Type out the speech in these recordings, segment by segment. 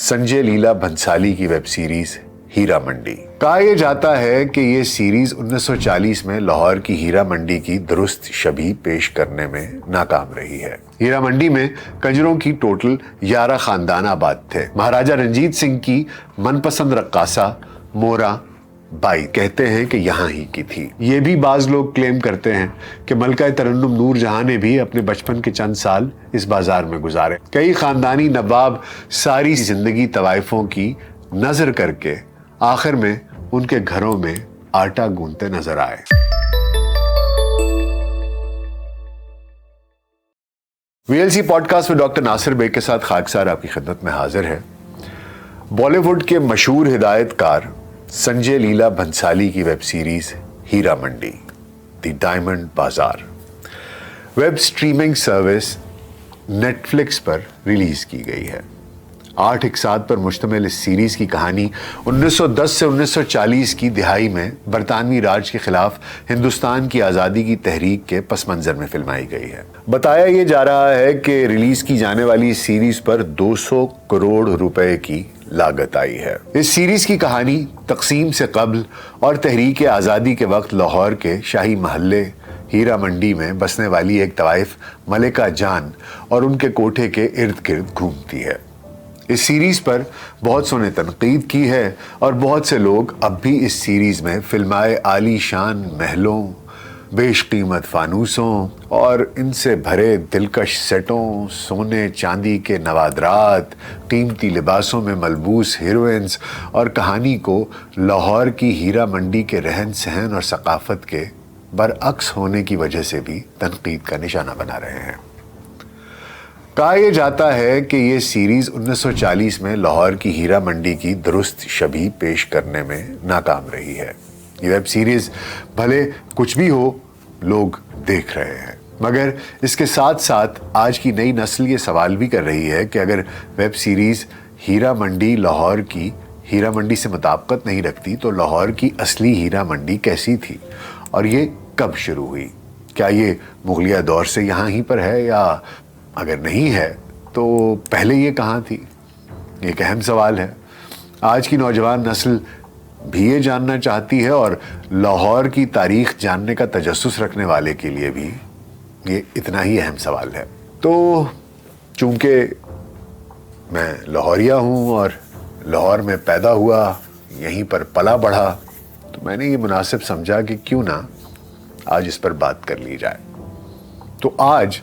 संजय लीला भंसाली की web series Heera मंडी। कहा यह जाता है कि यह सीरीज 1940 में लाहौर की हीरा मंडी की दुरुस्त शबीह पेश करने में नाकाम रही है। हीरा मंडी में कंजरों की टोटल 11 खानदान आबाद थे। महाराजा रंजीत सिंह की मनपसंद रक्कासा मोरा बाई कहते हैं कि यहाँ ही की थी। ये भी बाज लोग क्लेम करते हैं कि मलका तरन्नुम नूर जहां ने भी अपने बचपन के चंद साल इस बाजार में गुजारे। कई खानदानी नवाब सारी जिंदगी तवाइफों की नजर करके आखिर में उनके घरों में आटा गूंथते नजर आए। वीएलसी पॉडकास्ट में डॉक्टर नासिर बेग के साथ खाकसार आपकी खिदमत में हाजिर है। बॉलीवुड के मशहूर हिदायतकार संजय लीला भंसाली की web series Heera Mandi the diamond Bazaar web streaming service Netflix पर रिलीज की गई है। 8 इकसाद पर मुश्तमिल इस सीरीज की कहानी 1910 से 1940 की दिहाई में बरतानवी राज के खिलाफ हिंदुस्तान की आज़ादी की तहरीक के पस मंजर में फिल्माई गई है। बताया यह जा रहा है कि रिलीज की जाने वाली इस सीरीज पर 200 करोड़ रुपए की लागत आई है। इस सीरीज की कहानी तकसीम से कबल और तहरीक आज़ादी के वक्त लाहौर के शाही महल्ले हीरा मंडी में बसने वाली एक तवाइफ मलिका जान और उनके कोठे के इर्द गिर्द घूमती है। इस सीरीज पर बहुत सौ ने तनकीद की है और बहुत से लोग अब भी इस सीरीज में फिल्माए आलीशान महलों, बेशकीमत फानूसों और इनसे भरे दिलकश सेटों, सोने चांदी के नवादरात, कीमती लिबासों में मलबूस हीरोइंस और कहानी को लाहौर की हीरा मंडी के रहन सहन और सकाफत के बरअक्स होने की वजह से भी तनकीद का निशाना बना रहे हैं। कहा यह जाता है कि यह सीरीज 1940 में लाहौर की हीरा मंडी की दुरुस्त शबीह पेश करने में नाकाम रही है। ये वेब सीरीज भले कुछ भी हो, लोग देख रहे हैं, मगर इसके साथ साथ आज की नई नस्ल ये सवाल भी कर रही है कि अगर वेब सीरीज हीरा मंडी लाहौर की हीरा मंडी से मुताबिकत नहीं रखती तो लाहौर की असली हीरा मंडी कैसी थी और ये कब शुरू हुई? क्या ये मुगलिया दौर से यहाँ ही पर है या अगर नहीं है तो पहले ये कहाँ थी? एक अहम सवाल है। आज की नौजवान नस्ल भी ये जानना चाहती है और लाहौर की तारीख जानने का तजस्सुस रखने वाले के लिए भी ये इतना ही अहम सवाल है। तो चूंकि मैं लाहौरिया हूँ और लाहौर में पैदा हुआ, यहीं पर पला बढ़ा, तो मैंने ये मुनासिब समझा कि क्यों ना आज इस पर बात कर ली जाए। तो आज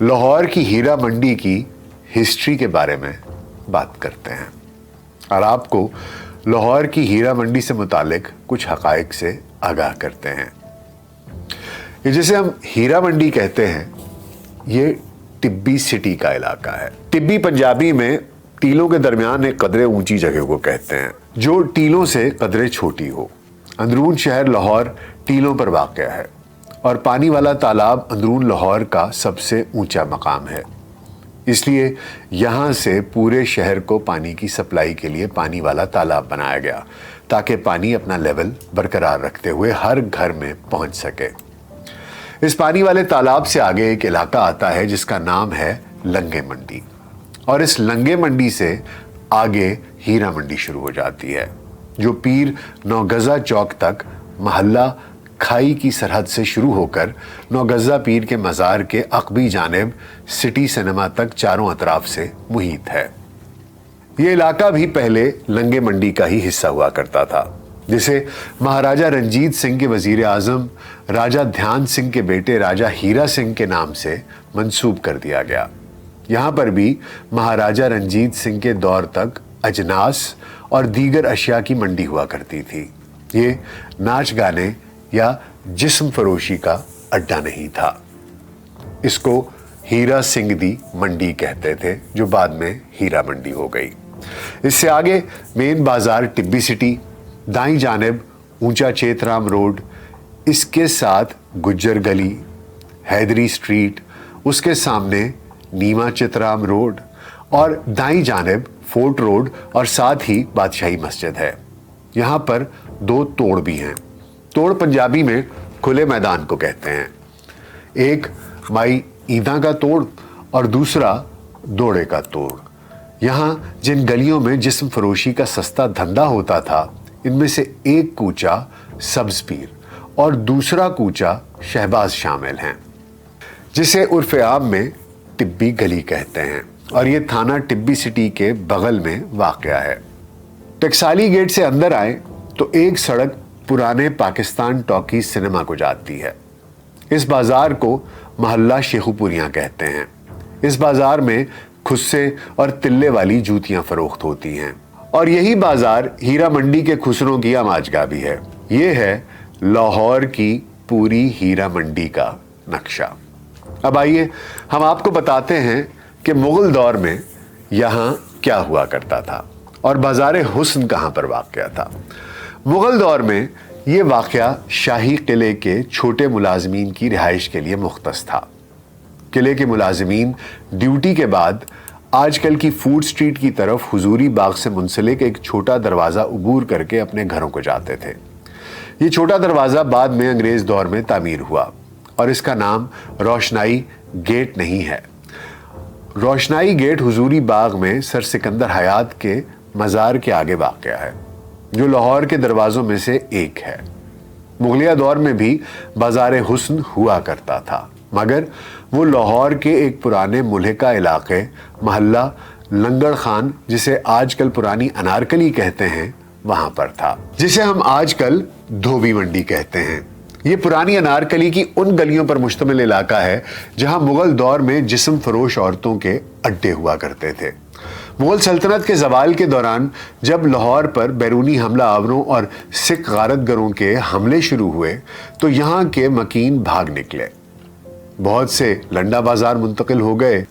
लाहौर की हीरा मंडी की हिस्ट्री के बारे में बात करते हैं और आपको लाहौर की हीरा मंडी से मुतालिक कुछ हकाइक से आगाह करते हैं। ये जिसे हम हीरा मंडी कहते हैं, ये टिब्बी सिटी का इलाका है। टिब्बी पंजाबी में टीलों के दरमियान एक कदरे ऊंची जगह को कहते हैं जो टीलों से कदरे छोटी हो। अंदरून शहर लाहौर टीलों पर वाक़या है और पानी वाला तालाब अंदरून लाहौर का सबसे ऊंचा मकाम है। इसलिए यहाँ से पूरे शहर को पानी की सप्लाई के लिए पानी वाला तालाब बनाया गया ताकि पानी अपना लेवल बरकरार रखते हुए हर घर में पहुँच सके। इस पानी वाले तालाब से आगे एक इलाका आता है जिसका नाम है लंगे मंडी और इस लंगे मंडी से आगे हीरा मंडी शुरू हो जाती है जो पीर नौगज़ा चौक तक महल्ला खाई की सरहद से शुरू होकर नौगज़ा पीर के मज़ार के अक़बी जानिब सिटी सिनेमा तक चारों अतराफ से मुहीत है। ये इलाका भी पहले लंगे मंडी का ही हिस्सा हुआ करता था जिसे महाराजा रंजीत सिंह के वज़ीर आज़म राजा ध्यान सिंह के बेटे राजा हीरा सिंह के नाम से मंसूब कर दिया गया। यहाँ पर भी महाराजा रंजीत सिंह के दौर तक अजनास और दीगर अशिया की मंडी हुआ करती थी। ये नाच गाने या जिस्म फरोशी का अड्डा नहीं था। इसको हीरा सिंह दी मंडी कहते थे जो बाद में हीरा मंडी हो गई। इससे आगे मेन बाजार टिब्बी सिटी, दाईं जानिब ऊंचा चेतराम रोड, इसके साथ गुज्जर गली, हैदरी स्ट्रीट, उसके सामने नीमा चितराम रोड और दाईं जानिब फोर्ट रोड और साथ ही बादशाही मस्जिद है। यहाँ पर 2 तोड़ भी हैं। तोड़ पंजाबी में खुले मैदान को कहते हैं। एक माई ईदा का तोड़ और दूसरा दौड़े का तोड़। यहाँ जिन गलियों में जिस्म फरोशी का सस्ता धंधा होता था, इनमें से एक कूचा सब्ज पीर और दूसरा कूचा शहबाज शामिल हैं, जिसे उर्फ आम में टिब्बी गली कहते हैं, और ये थाना टिब्बी सिटी के बगल में वाक़या है। टकसाली गेट से अंदर आए तो एक सड़क पुराने पाकिस्तान टॉकी सिनेमा को जाती है। इस बाजार को मोहल्ला शेखुपुरियां कहते हैं। इस बाजार में खुस्से और तिल्ले वाली जूतियां फरोख्त होती हैं, और यही बाजार हीरा मंडी के खुसरों की आमाजगाह भी है। ये है लाहौर की पूरी हीरा मंडी का नक्शा। अब आइए हम आपको बताते हैं कि मुगल दौर में यहाँ क्या हुआ करता था और बाजार हुस्न कहाँ पर वाक़या था। मुगल दौर में ये वाक़या शाही किले के छोटे मुलाजमीन की रिहाइश के लिए मुख्तस था। किले के मुलाजमीन ड्यूटी के बाद आजकल की फूड स्ट्रीट की तरफ हुजूरी बाग से मुंसलिक एक छोटा दरवाज़ा अबूर करके अपने घरों को जाते थे। ये छोटा दरवाज़ा बाद में अंग्रेज़ दौर में तामीर हुआ और इसका नाम रोशनाई गेट नहीं है। रोशनाई गेट हुजूरी बाग में सर सिकंदर हयात के मज़ार के आगे वाक़या है, जो लाहौर के दरवाज़ों में से एक है। मुगलिया दौर में भी बाज़ार हुस्न हुआ करता था, मगर वो लाहौर के एक पुराने मुल्हिका इलाके मोहल्ला लंगड़ खान, जिसे आजकल पुरानी अनारकली कहते हैं, वहाँ पर था, जिसे हम आजकल धोबी मंडी कहते हैं। ये पुरानी अनारकली की उन गलियों पर मुश्तमिल इलाका है जहाँ मुगल दौर में जिस्म फरोश औरतों के अड्डे हुआ करते थे। मुगल सल्तनत के ज़वाल के दौरान जब लाहौर पर बैरूनी हमला आवरों और सिख गारतगरों के हमले शुरू हुए तो यहाँ के मकीन भाग निकले। बहुत से लंडा बाजार मुंतकिल हो गए।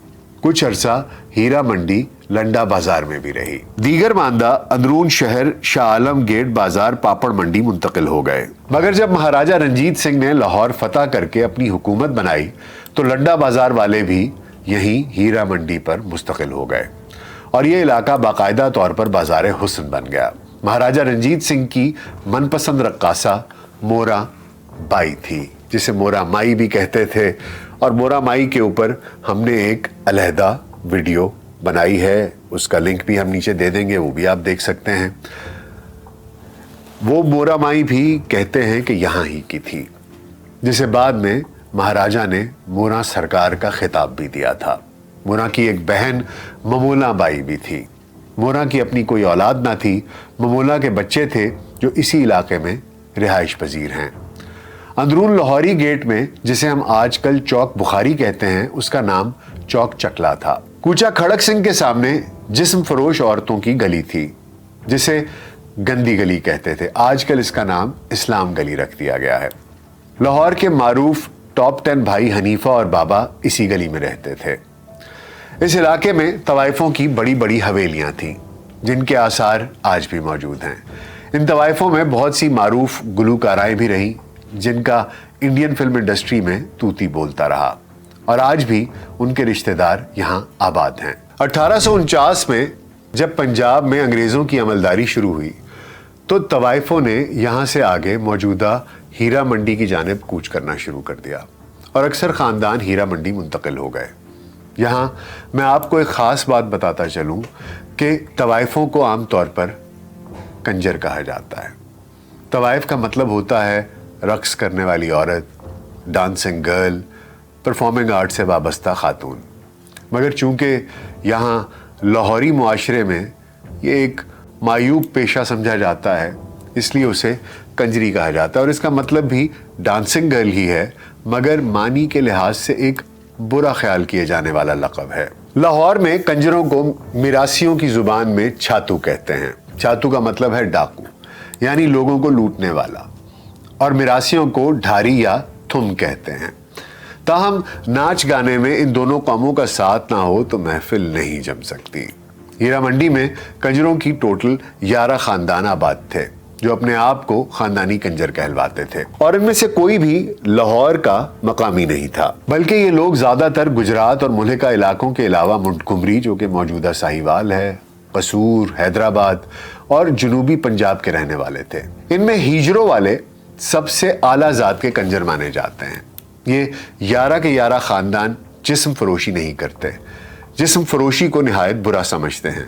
कुछ अरसा हीरा मंडी लंडा बाजार में भी रही। दीगर मांदा अंदरून शहर शाह आलम गेट बाजार पापड़ मंडी मुंतकिल हो गए। मगर जब महाराजा रंजीत सिंह ने लाहौर फतह करके अपनी हुकूमत बनाई तो लंडा बाजार वाले भी यहीं हीरा मंडी पर मुस्तकिल हो गए और ये इलाका बाकायदा तौर पर बाजार हुस्न बन गया। महाराजा रंजीत सिंह की मनपसंद रक्कासा मोरा बाई थी, जिसे मोरा माई भी कहते थे, और मोरा माई के ऊपर हमने एक अलहदा वीडियो बनाई है। उसका लिंक भी हम नीचे दे देंगे, वो भी आप देख सकते हैं। वो मोरा माई भी कहते हैं कि यहाँ ही की थी, जिसे बाद में महाराजा ने मोरा सरकार का खिताब भी दिया था। मोरा की एक बहन ममोला बाई भी थी। मोरा की अपनी कोई औलाद ना थी। ममोला के बच्चे थे जो इसी इलाके में रिहाइश पजीर हैं। अंदरून लाहौरी गेट में, जिसे हम आजकल चौक बुखारी कहते हैं, उसका नाम चौक चकला था। कूचा खड़क सिंह के सामने जिस्म फरोश औरतों की गली थी, जिसे गंदी गली कहते थे। आजकल इसका नाम इस्लाम गली रख दिया गया है। लाहौर के मारूफ टॉप 10 भाई हनीफा और बाबा इसी गली में रहते थे। इस इलाके में तवाइफों की बड़ी बड़ी हवेलियां थीं, जिनके आसार आज भी मौजूद हैं। इन तवाइफों में बहुत सी मारूफ गुलूकाराएं भी रहीं, जिनका इंडियन फिल्म इंडस्ट्री में तूती बोलता रहा, और आज भी उनके रिश्तेदार यहाँ आबाद हैं। 1849 में जब पंजाब में अंग्रेज़ों की अमलदारी शुरू हुई तो तवाइफों ने यहाँ से आगे मौजूदा हीरा मंडी की जानिब कूच करना शुरू कर दिया और अक्सर ख़ानदान हीरा मंडी मुंतकिल हो गए। यहाँ मैं आपको एक ख़ास बात बताता चलूँ कि तवाइफों को आम तौर पर कंजर कहा जाता है। तवाइफ का मतलब होता है रक्स करने वाली औरत, डांसिंग गर्ल, परफॉर्मिंग आर्ट से वाबस्ता खातून। मगर चूंकि यहाँ लाहौरी मुआशरे में ये एक मायूब पेशा समझा जाता है, इसलिए उसे कंजरी कहा जाता है, और इसका मतलब भी डांसिंग गर्ल ही है, मगर मानी के लिहाज से एक बुरा ख्याल किए जाने वाला लक़ब है। लाहौर में कंजरों को मिरासियों की ज़ुबान में छातू कहते हैं। छातू का मतलब है डाकू, यानी लोगों को लूटने वाला, और मिरासियों को ढारी या थुम कहते हैं। ताहम नाच गाने में इन दोनों कौमों का साथ ना हो तो महफिल नहीं जम सकती। हीरा मंडी में कंजरों की टोटल 11 खानदान आबाद थे, जो अपने आप को खानदानी कंजर कहलवाते थे, और इनमें से कोई भी लाहौर का मकामी नहीं था, बल्कि ये लोग ज्यादातर गुजरात और मुल्हिका इलाकों के अलावा मुंटकुमरी, जो कि मौजूदा साहिवाल है, कसूर, हैदराबाद और जनूबी पंजाब के रहने वाले थे। इनमें हिजरों वाले सबसे आला जात के कंजर माने जाते हैं। ये 11 के 11 खानदान जिस्म फरोशी नहीं करते, जिस्म फरोशी को निहायत बुरा समझते हैं।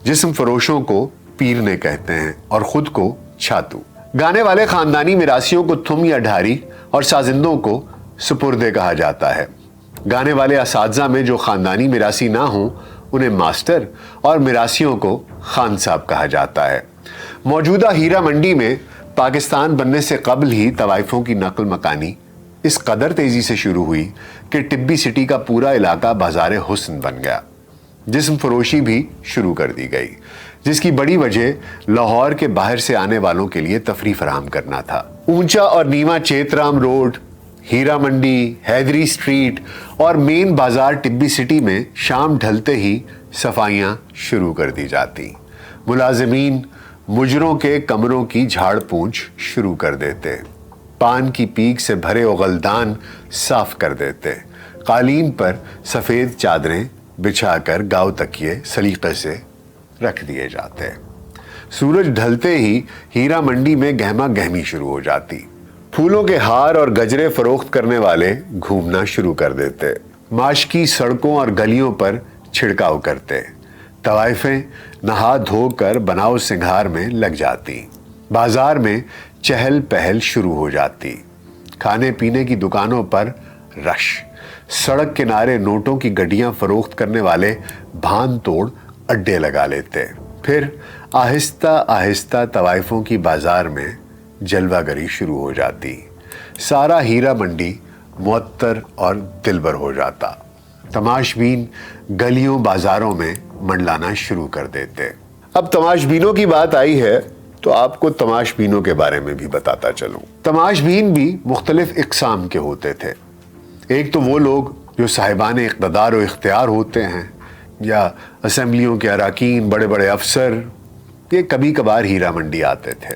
जिस्म फरोशों को पीरने कहते हैं और खुद को छातू। गाने वाले खानदानी मिरासियों को थुम या ढारी और साजिंदों को सुपुर्दे कहा जाता है। गाने वाले असातिज़ा में जो खानदानी मिरासी ना हों उन्हें मास्टर और मिरासियों को खान साहब कहा जाता है। मौजूदा हीरा मंडी में पाकिस्तान बनने से कबल ही तवाइफों की नकल मकानी इस कदर तेजी से शुरू हुई कि टिब्बी सिटी का पूरा इलाका बाजार हुस्न बन गया। जिस्म फरोशी भी शुरू कर दी गई, जिसकी बड़ी वजह लाहौर के बाहर से आने वालों के लिए तफरी फराहम करना था। ऊंचा और नीवा चेतराम रोड, हीरा मंडी, हैदरी स्ट्रीट और मेन बाजार टिब्बी सिटी में शाम ढलते ही सफाइयां शुरू कर दी जाती। मुलाजिमीन मुजरों के कमरों की झाड़ पूंछ शुरू कर देते, पान की पीक से भरे ओगलदान साफ कर देते, कालीन पर सफेद चादरें बिछाकर गाँव तकिए सलीके से रख दिए जाते। सूरज ढलते ही हीरा मंडी में गहमा गहमी शुरू हो जाती। फूलों के हार और गजरे फरोख्त करने वाले घूमना शुरू कर देते, माश की सड़कों और गलियों पर छिड़काव करते। तवाइफें नहा धोकर बनाव सिंगार में लग जाती। बाजार में चहल पहल शुरू हो जाती। खाने पीने की दुकानों पर रश, सड़क किनारे नोटों की गड्डियां फरोख्त करने वाले भान तोड़ अड्डे लगा लेते। फिर आहिस्ता आहिस्ता तवाइफों की बाजार में जलवागरी शुरू हो जाती। सारा हीरा मंडी मुअत्तर और दिलबर हो जाता। तमाशबीन गलियों बाजारों में मंडलाना शुरू कर देते। अब तमाशबीनों की बात आई है तो आपको तमाशबीनों के बारे में भी बताता चलूं। तमाशबीन भी मुख्तलिफ इक़साम के होते थे। एक तो वो लोग जो साहिबान इक़्तिदार और इख्तियार होते हैं, या असेंबलियों के अराकीन, बड़े बड़े अफसर, ये कभी कभार हीरा मंडी आते थे।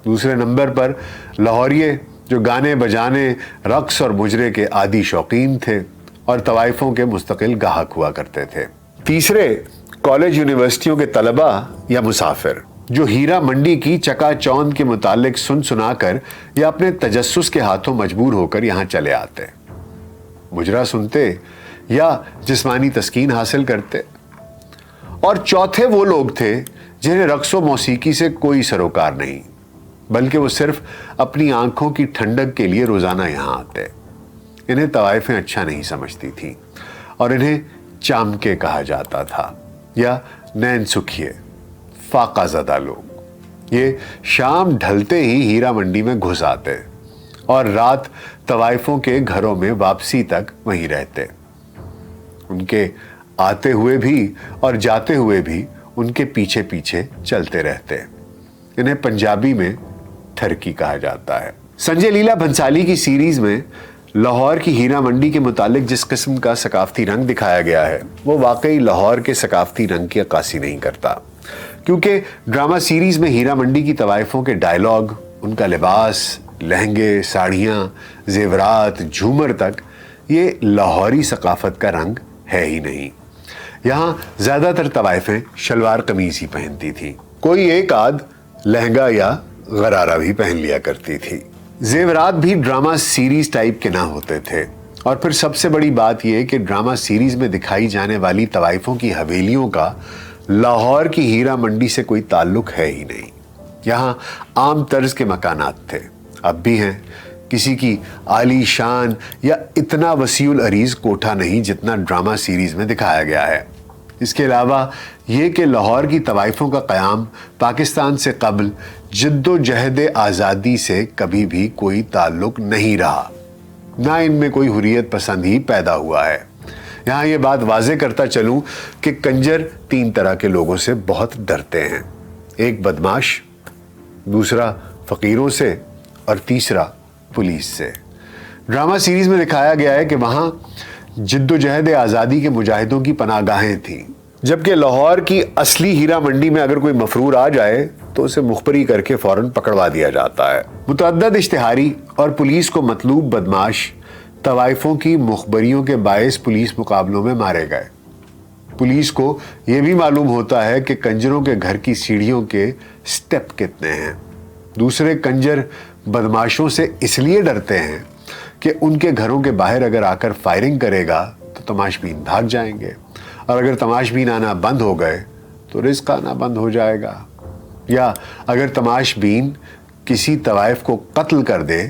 दूसरे नंबर पर लाहौरिये जो गाने बजाने, रक्स और मुजरे के आदी शौकीन थे और तवाइफों के मुस्तकिल गाहक हुआ करते थे। तीसरे कॉलेज यूनिवर्सिटियों के तलबा या मुसाफिर जो हीरा मंडी की चकाचौंध के मुतालिक सुन सुनाकर या अपने तजस्सुस के हाथों मजबूर होकर यहाँ चले आते, मुजरा सुनते या जिस्मानी तस्कीन हासिल करते। और चौथे वो लोग थे जिन्हें रक्सो मौसीकी से कोई सरोकार नहीं, बल्कि वो सिर्फ अपनी आंखों की ठंडक के लिए रोजाना यहाँ आते। इन्हें तवाइफें अच्छा नहीं समझती थी और इन्हें चामके कहा जाता था या नैन सुखिए, फाका ज़दा लोग। ये शाम ढलते ही हीरा मंडी में घुस आते और रात तवाइफों के घरों में वापसी तक वहीं रहते। उनके आते हुए भी और जाते हुए भी उनके पीछे पीछे चलते रहते। इन्हें पंजाबी में ठरकी कहा जाता है। संजय लीला भंसाली की सीरीज में लाहौर की हीरा मंडी के मुतालिक जिस किस्म का सकाफती रंग दिखाया गया है वो वाकई लाहौर के सकाफती रंग की अक्कासी नहीं करता, क्योंकि ड्रामा सीरीज में हीरा मंडी की तवाइफों के डायलॉग, उनका लिबास, लहंगे, साड़ियाँ, जेवरात, झूमर तक ये लाहौरी सकाफत का रंग है ही नहीं। यहाँ ज़्यादातर तवाइफें शलवार कमीज ही पहनती थी, कोई एक आध लहंगा या गरारा भी पहन लिया करती थी। जेवरात भी ड्रामा सीरीज टाइप के ना होते थे। और फिर सबसे बड़ी बात यह कि ड्रामा सीरीज में दिखाई जाने वाली तवाइफों की हवेलियों का लाहौर की हीरा मंडी से कोई ताल्लुक है ही नहीं। यहाँ आम तर्ज के मकानात थे, अब भी हैं। किसी की आली शान या इतना वसीउल अरीज कोठा नहीं जितना ड्रामा सीरीज में दिखाया गया है। इसके अलावा ये कि लाहौर की तवाइफों का क़याम पाकिस्तान से कबल जिद्दोजहद आज़ादी से कभी भी कोई ताल्लुक नहीं रहा, ना इनमें कोई हुर्रियत पसंद ही पैदा हुआ है। यहाँ ये बात वाज़े करता चलूँ कि कंजर तीन तरह के लोगों से बहुत डरते हैं, एक बदमाश, दूसरा फ़कीरों से और तीसरा पुलिस से। ड्रामा सीरीज में दिखाया गया है कि वहाँ जिद्दोजहद आज़ादी के मुजाहिदों की पनाहगाहें थीं, जबकि लाहौर की असली हीरा मंडी में अगर कोई मफरूर आ जाए तो उसे मुखबरी करके फौरन पकड़वा दिया जाता है। मुतअद्दिद इश्तिहारी और पुलिस को मतलूब बदमाश तवाइफों की मुखबरियों के बायस पुलिस मुकाबलों में मारे गए। पुलिस को यह भी मालूम होता है कि कंजरों के घर की सीढ़ियों के स्टेप कितने हैं। दूसरे कंजर बदमाशों से इसलिए डरते हैं कि उनके घरों के बाहर अगर आकर फायरिंग करेगा तो तमाशबीन भाग जाएंगे اور اگر تماش بین آنا بند ہو گئے تو رزق آنا بند ہو جائے گا، یا اگر تماش بین کسی طوائف کو قتل کر دے،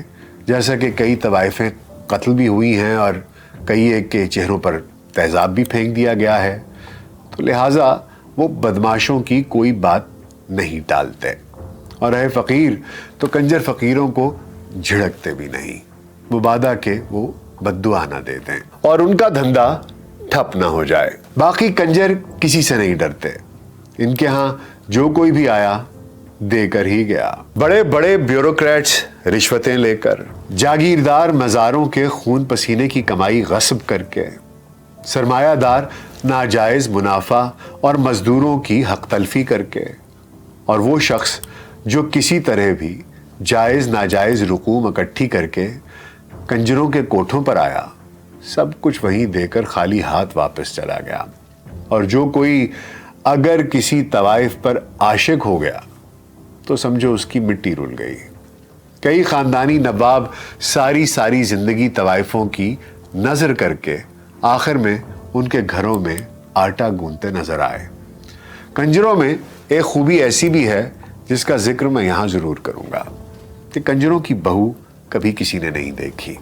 جیسا کہ کئی طوائفیں قتل بھی ہوئی ہیں اور کئی ایک کے چہروں پر تیزاب بھی پھینک دیا گیا ہے، تو لہٰذا وہ بدماشوں کی کوئی بات نہیں ٹالتے، اور رہے فقیر تو کنجر فقیروں کو جھڑکتے بھی نہیں، مبادہ کہ وہ بددعا نہ دے دیں اور ان کا دھندا ٹھپ نہ ہو جائے۔ باقی کنجر کسی سے نہیں ڈرتے، ان کے ہاں جو کوئی بھی آیا دے کر ہی گیا۔ بڑے بڑے بیوروکریٹس رشوتیں لے کر، جاگیردار مزاروں کے خون پسینے کی کمائی غصب کر کے، سرمایہ دار ناجائز منافع اور مزدوروں کی حق تلفی کر کے، اور وہ شخص جو کسی طرح بھی جائز ناجائز رقوم اکٹھی کر کے کنجروں کے کوٹھوں پر آیا، سب کچھ وہیں دے کر خالی ہاتھ واپس چلا گیا۔ اور جو کوئی اگر کسی طوائف پر عاشق ہو گیا تو سمجھو اس کی مٹی رول گئی۔ کئی خاندانی نواب ساری زندگی طوائفوں کی نظر کر کے آخر میں ان کے گھروں میں آٹا گوندتے نظر آئے۔ کنجروں میں ایک خوبی ایسی بھی ہے جس کا ذکر میں یہاں ضرور کروں گا کہ کنجروں کی بہو کبھی کسی نے نہیں دیکھی،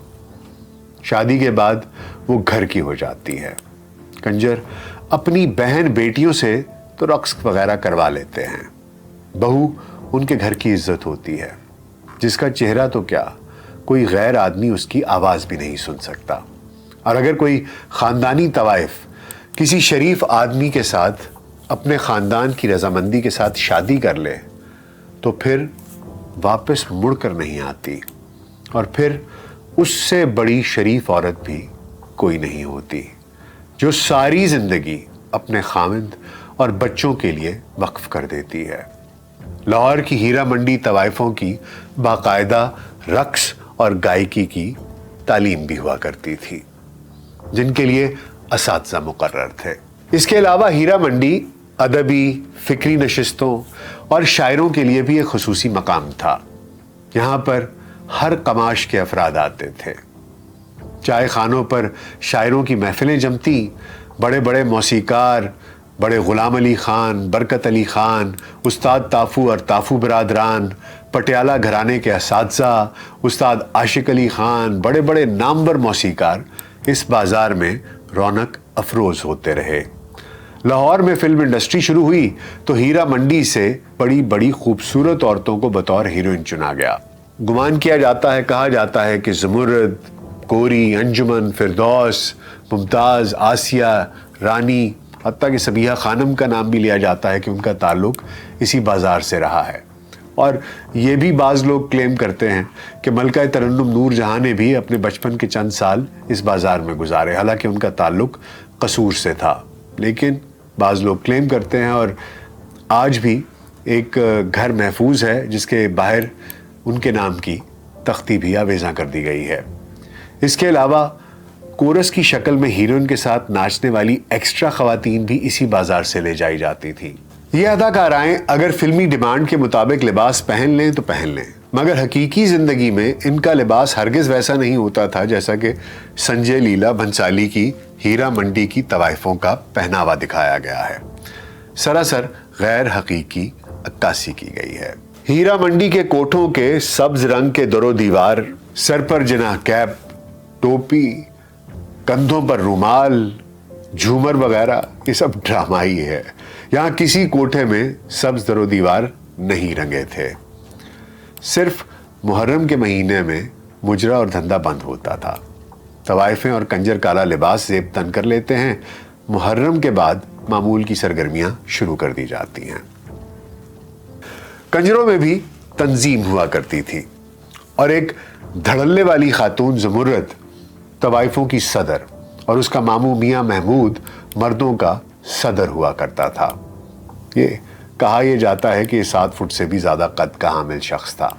شادی کے بعد وہ گھر کی ہو جاتی ہے۔ کنجر اپنی بہن بیٹیوں سے تو رقص وغیرہ کروا لیتے ہیں، بہو ان کے گھر کی عزت ہوتی ہے، جس کا چہرہ تو کیا کوئی غیر آدمی اس کی آواز بھی نہیں سن سکتا۔ اور اگر کوئی خاندانی طوائف کسی شریف آدمی کے ساتھ اپنے خاندان کی رضامندی کے ساتھ شادی کر لے تو پھر واپس مڑ کر نہیں آتی، اور پھر اس سے بڑی شریف عورت بھی کوئی نہیں ہوتی جو ساری زندگی اپنے خاوند اور بچوں کے لیے وقف کر دیتی ہے۔ لاہور کی ہیرا منڈی طوائفوں کی باقاعدہ رقص اور گائکی کی تعلیم بھی ہوا کرتی تھی، جن کے لیے اساتذہ مقرر تھے۔ اس کے علاوہ ہیرا منڈی ادبی فکری نشستوں اور شاعروں کے لیے بھی ایک خصوصی مقام تھا۔ یہاں پر ہر قماش کے افراد آتے تھے، چائے خانوں پر شاعروں کی محفلیں جمتی، بڑے بڑے موسیقار، بڑے غلام علی خان، برکت علی خان، استاد تافو اور تافو برادران، پٹیالہ گھرانے کے اساتذہ، استاد عاشق علی خان، بڑے بڑے نامور موسیقار اس بازار میں رونق افروز ہوتے رہے۔ لاہور میں فلم انڈسٹری شروع ہوئی تو ہیرا منڈی سے بڑی بڑی خوبصورت عورتوں کو بطور ہیروئن چنا گیا۔ گمان کیا جاتا ہے، کہا جاتا ہے کہ زمرد، کوری، انجمن، فردوس، ممتاز، آسیہ، رانی، حتیٰ کہ سبیہ خانم کا نام بھی لیا جاتا ہے کہ ان کا تعلق اسی بازار سے رہا ہے۔ اور یہ بھی بعض لوگ کلیم کرتے ہیں کہ ملکہ ترنم نور جہاں نے بھی اپنے بچپن کے چند سال اس بازار میں گزارے، حالانکہ ان کا تعلق قصور سے تھا، لیکن بعض لوگ کلیم کرتے ہیں۔ اور آج بھی ایک گھر محفوظ ہے جس کے باہر ان کے نام کی تختی بھی آویزاں کر دی گئی ہے۔ اس کے علاوہ کورس کی شکل میں ہیروئن کے ساتھ ناچنے والی ایکسٹرا خواتین بھی اسی بازار سے لے جائی جاتی تھیں۔ یہ اداکارائیں اگر فلمی ڈیمانڈ کے مطابق لباس پہن لیں تو پہن لیں، مگر حقیقی زندگی میں ان کا لباس ہرگز ویسا نہیں ہوتا تھا جیسا کہ سنجے لیلا بھنسالی کی ہیرا منڈی کی طوائفوں کا پہناوا دکھایا گیا ہے۔ سراسر غیر حقیقی عکاسی کی گئی ہے۔ ہیرا منڈی کے کوٹھوں کے سبز رنگ کے در و دیوار، سر پر جناح کیپ، ٹوپی، کندھوں پر رومال، جھومر وغیرہ، یہ سب ڈرامہ ہی ہے۔ یہاں کسی کوٹھے میں سبز در و دیوار نہیں رنگے تھے۔ صرف محرم کے مہینے میں مجرا اور دھندا بند ہوتا تھا۔ طوائفیں اور کنجر کالا لباس زیب تن کر لیتے ہیں، محرم کے بعد معمول کی سرگرمیاں شروع کر دی جاتی ہیں۔ کنجروں میں بھی تنظیم ہوا کرتی تھی، اور ایک دھڑلے والی خاتون زمرد طوائفوں کی صدر اور اس کا ماموں میاں محمود مردوں کا صدر ہوا کرتا تھا۔ یہ کہا یہ جاتا ہے کہ یہ 7 فٹ سے بھی زیادہ قد کا حامل شخص تھا،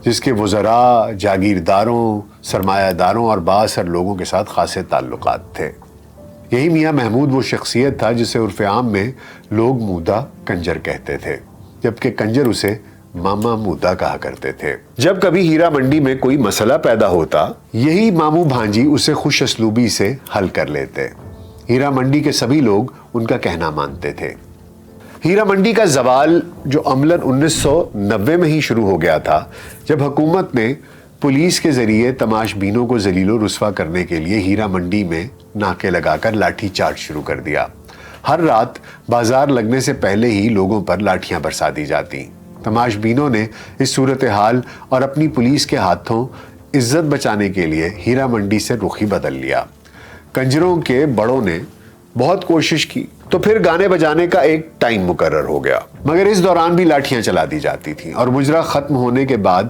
جس کے وزراء، جاگیرداروں، سرمایہ داروں اور بااثر لوگوں کے ساتھ خاصے تعلقات تھے۔ یہی میاں محمود وہ شخصیت تھا جسے عرف عام میں لوگ مودا کنجر کہتے تھے، جبکہ کنجر اسے ماما مودا کہا کرتے تھے۔ جب کبھی ہیرا منڈی میں کوئی مسئلہ پیدا ہوتا، یہی ماموں بھانجی اسے خوش اسلوبی سے حل کر لیتے۔ ہیرا منڈی کے سبھی لوگ ان کا کہنا مانتے تھے۔ ہیرا منڈی کا زوال جو عملاً 1990 میں ہی شروع ہو گیا تھا، جب حکومت نے پولیس کے ذریعے تماش بینوں کو ذلیل و رسوا کرنے کے لیے ہیرا منڈی میں ناکے لگا کر لاٹھی چارج شروع کر دیا۔ ہر رات بازار لگنے سے پہلے ہی لوگوں پر لاٹھیاں برسا دی جاتی۔ تماش بینوں نے اس صورتحال اور اپنی پولیس کے ہاتھوں عزت بچانے کے لیے ہیرا منڈی سے رخ ہی بدل لیا۔ کنجروں کے بڑوں نے بہت کوشش کی تو پھر گانے بجانے کا ایک ٹائم مقرر ہو گیا، مگر اس دوران بھی لاٹھیاں چلا دی جاتی تھیں اور مجرا ختم ہونے کے بعد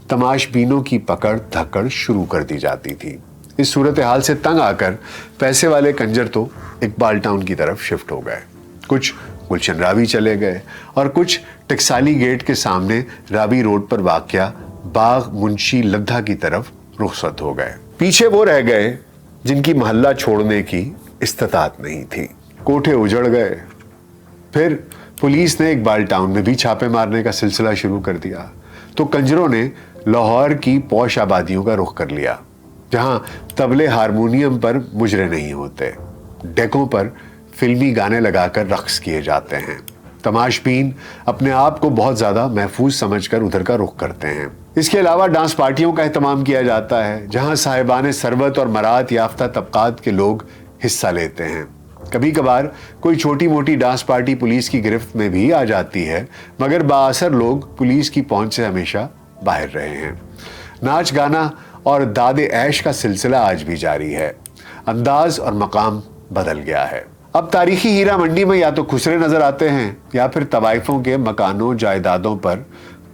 تماش بینوں کی پکڑ دھکڑ شروع کر دی جاتی تھی۔ اس صورتحال سے تنگ آ کر پیسے والے کنجر تو اقبال ٹاؤن کی طرف شفٹ ہو گئے، کچھ گلشن راوی چلے گئے اور کچھ ٹکسالی گیٹ کے سامنے راوی روڈ پر واقع باغ منشی لدھا کی طرف رخصت ہو گئے۔ پیچھے وہ رہ گئے جن کی محلہ چھوڑنے کی استطاعت نہیں تھی۔ کوٹھے اجڑ گئے۔ پھر پولیس نے اقبال ٹاؤن میں بھی چھاپے مارنے کا سلسلہ شروع کر دیا تو کنجروں نے لاہور کی پوش آبادیوں کا رخ کر لیا، جہاں طبلے ہارمونیم پر مجرے نہیں ہوتے، ڈیکوں پر فلمی گانے لگا کر رقص کیے جاتے ہیں۔ تماش بین اپنے آپ کو بہت زیادہ محفوظ سمجھ کر ادھر کا رخ کرتے ہیں۔ اس کے علاوہ ڈانس پارٹیوں کا اہتمام کیا جاتا ہے، جہاں صاحبان ثروت اور مراد یافتہ طبقات کے لوگ حصہ لیتے ہیں۔ کبھی کبھار کوئی چھوٹی موٹی ڈانس پارٹی پولیس کی گرفت میں بھی آ جاتی ہے، مگر بااثر لوگ پولیس کی پہنچ سے ہمیشہ باہر رہے ہیں۔ ناچ گانا اور داد عیش کا سلسلہ آج بھی جاری ہے، انداز اور مقام بدل گیا ہے۔ اب تاریخی ہیرا منڈی میں یا تو خسرے نظر آتے ہیں یا پھر طوائفوں کے مکانوں جائیدادوں پر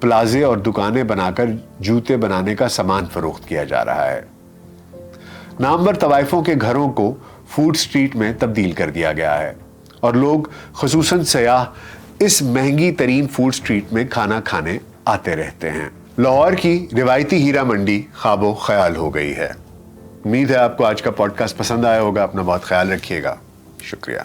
پلازے اور دکانیں بنا کر جوتے بنانے کا سامان فروخت کیا جا رہا ہے۔ نامور طوائفوں کے گھروں کو فوڈ سٹریٹ میں تبدیل کر دیا گیا ہے اور لوگ خصوصاً سیاح اس مہنگی ترین فوڈ سٹریٹ میں کھانا کھانے آتے رہتے ہیں۔ لاہور کی روایتی ہیرا منڈی خواب و خیال ہو گئی ہے۔ امید ہے آپ کو آج کا پوڈ کاسٹ پسند آیا ہوگا۔ اپنا بہت خیال رکھیے گا۔ شکریہ۔